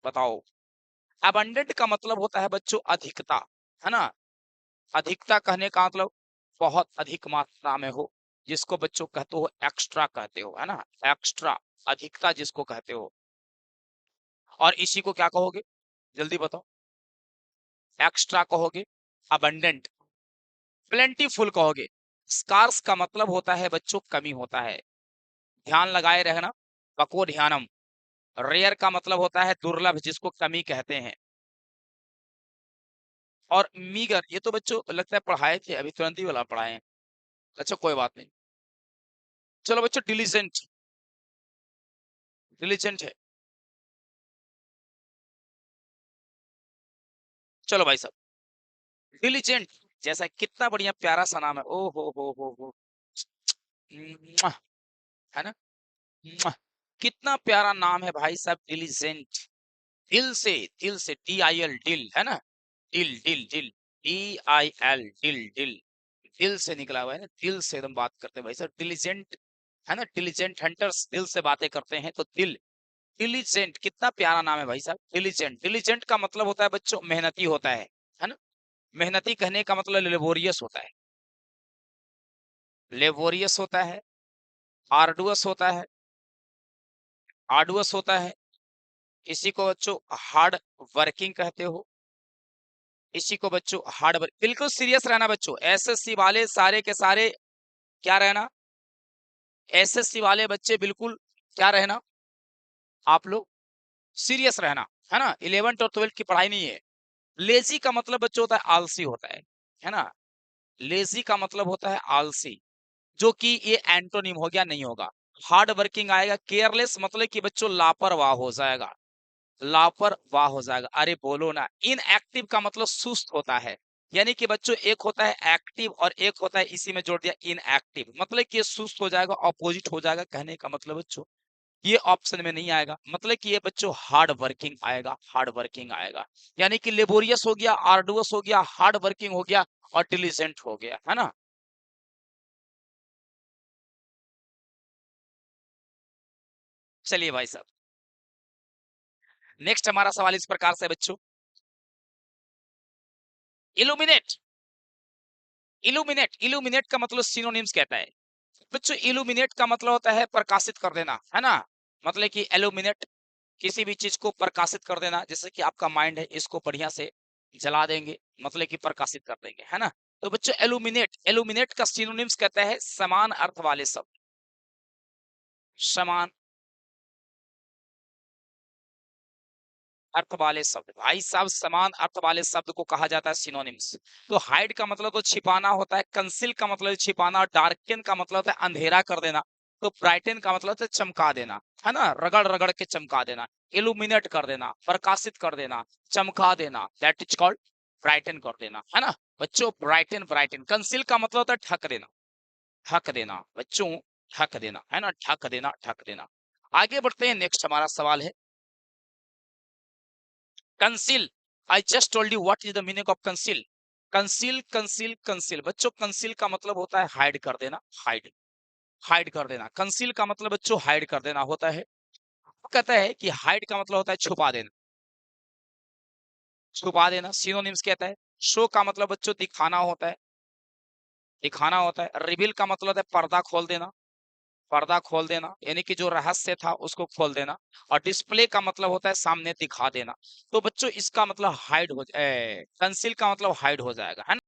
बताओ। अबंडेंट का मतलब होता है बच्चों अधिकता, है ना। अधिकता कहने का मतलब बहुत अधिक मात्रा में हो, जिसको बच्चों कहते हो एक्स्ट्रा कहते हो, है ना। एक्स्ट्रा, अधिकता जिसको कहते हो। और इसी को क्या कहोगे, जल्दी बताओ। एक्स्ट्रा कहोगे, अबंडेंट, प्लेंटीफुल कहोगे। स्कार्स का मतलब होता है बच्चों कमी होता है, ध्यान लगाए रहना, पको ध्यानम। रेयर का मतलब होता है दुर्लभ, जिसको कमी कहते हैं। और मीगर, ये तो बच्चों लगता है पढ़ाए थे अभी, तुरंत ही वाला पढ़ाए हैं। अच्छा कोई बात नहीं। चलो बच्चों, डिलीजेंट, डिलीजेंट है। चलो भाई साहब, डिलीजेंट, जैसा कितना बढ़िया प्यारा सा नाम है, ओ हो, मुआ, है ना। मुआ, कितना प्यारा नाम है भाई साहब, डिलीजेंट। दिल से, दिल से, DIL, दिल, है ना। दिल, दिल, दिल, DIL, दिल, दिल, दिल से निकला हुआ है ना, दिल से एकदम बात करते हैं भाई साहब, डिलीजेंट, है ना। डिलीजेंट हंटर्स दिल से बातें करते हैं, तो दिल, डिलीजेंट, कितना प्यारा नाम है भाई साहब, डिलीजेंट। डिलीजेंट का मतलब होता है बच्चों मेहनती होता है ना। मेहनती कहने का मतलब लेबोरियस होता है, लेबोरियस होता है, आर्डुअस होता है, आर्डुअस होता है। इसी को बच्चों हार्ड वर्किंग कहते हो। इसी को बच्चों हार्ड वर्क, बिल्कुल सीरियस रहना बच्चों, एसएससी वाले सारे के सारे क्या रहना, एसएससी वाले बच्चे बिल्कुल क्या रहना, आप लोग सीरियस रहना, है ना। 11th और 12th की पढ़ाई नहीं है। लेजी का मतलब बच्चों होता है आलसी होता है ना। लेजी का मतलब होता है आलसी, जो कि ये एंटोनिम हो गया, नहीं होगा। हार्ड वर्किंग आएगा। केयरलेस मतलब कि बच्चों लापरवाह हो जाएगा, लापरवाह हो जाएगा, अरे बोलो ना। इनएक्टिव का मतलब सुस्त होता है, यानी कि बच्चों एक होता है एक्टिव और एक होता है, इसी में जोड़ दिया इनएक्टिव, मतलब कि ये सुस्त हो जाएगा, ऑपोजिट हो जाएगा, कहने का मतलब बच्चों ये ऑप्शन में नहीं आएगा, मतलब कि ये बच्चों हार्ड वर्किंग आएगा, हार्ड वर्किंग आएगा। यानी कि लेबोरियस हो गया, आर्डुअस हो गया, हार्ड वर्किंग हो गया और डिलीजेंट हो गया, है ना। चलिए भाई साहब, नेक्स्ट हमारा सवाल इस प्रकार से है बच्चों, इल्यूमिनेट, इल्यूमिनेट, इल्यूमिनेट का मतलब सिनोनिम्स कहता है बच्चों। इल्यूमिनेट का मतलब होता है प्रकाशित कर देना, है ना। मतलब कि इल्यूमिनेट, किसी भी चीज को प्रकाशित कर देना, जैसे कि आपका माइंड है, इसको बढ़िया से जला देंगे, मतलब कि प्रकाशित कर देंगे, है ना। तो बच्चों एल्यूमिनेट, एल्यूमिनेट का सिनोनिम्स कहता है समान अर्थ वाले शब्द, समान अर्थ वाले शब्द भाई साहब, समान अर्थ वाले शब्द को कहा जाता है सिनोनिम्स। तो हाइड का मतलब तो छिपाना होता है, कंसील का मतलब छिपाना, डार्कन का मतलब होता है अंधेरा कर देना, तो ब्राइटन का मतलब होता है चमका देना, है ना, रगड़ रगड़ के चमका देना। इल्यूमिनेट कर देना, प्रकाशित कर देना, चमका देना, दैट इज कॉल्ड ब्राइटन कर देना, है ना बच्चों। Brighton, Brighton. कंसील का मतलब होता है ढक देना, ढक देना बच्चों, ढक देना, है ना, ढक देना, ढक देना। आगे बढ़ते हैं, नेक्स्ट हमारा सवाल है conceal. I just told you what is the meaning of conceal. Conceal, conceal, conceal बच्चों, कंसील का मतलब होता है हाइड कर देना, हाइड, हाइड कर देना। कंसील का मतलब बच्चों हाइड कर देना होता है। कहता है कि हाइड का मतलब होता है छुपा देना, छुपा देना, सिनोनिम्स कहता है। शो का मतलब बच्चों दिखाना होता है, दिखाना होता है। रिवील का मतलब है पर्दा खोल देना, पर्दा खोल देना, यानी कि जो रहस्य था उसको खोल देना। और डिस्प्ले का मतलब होता है सामने दिखा देना। तो बच्चों इसका मतलब हाइड हो, कंसील का मतलब हाइड हो जाएगा, है ना।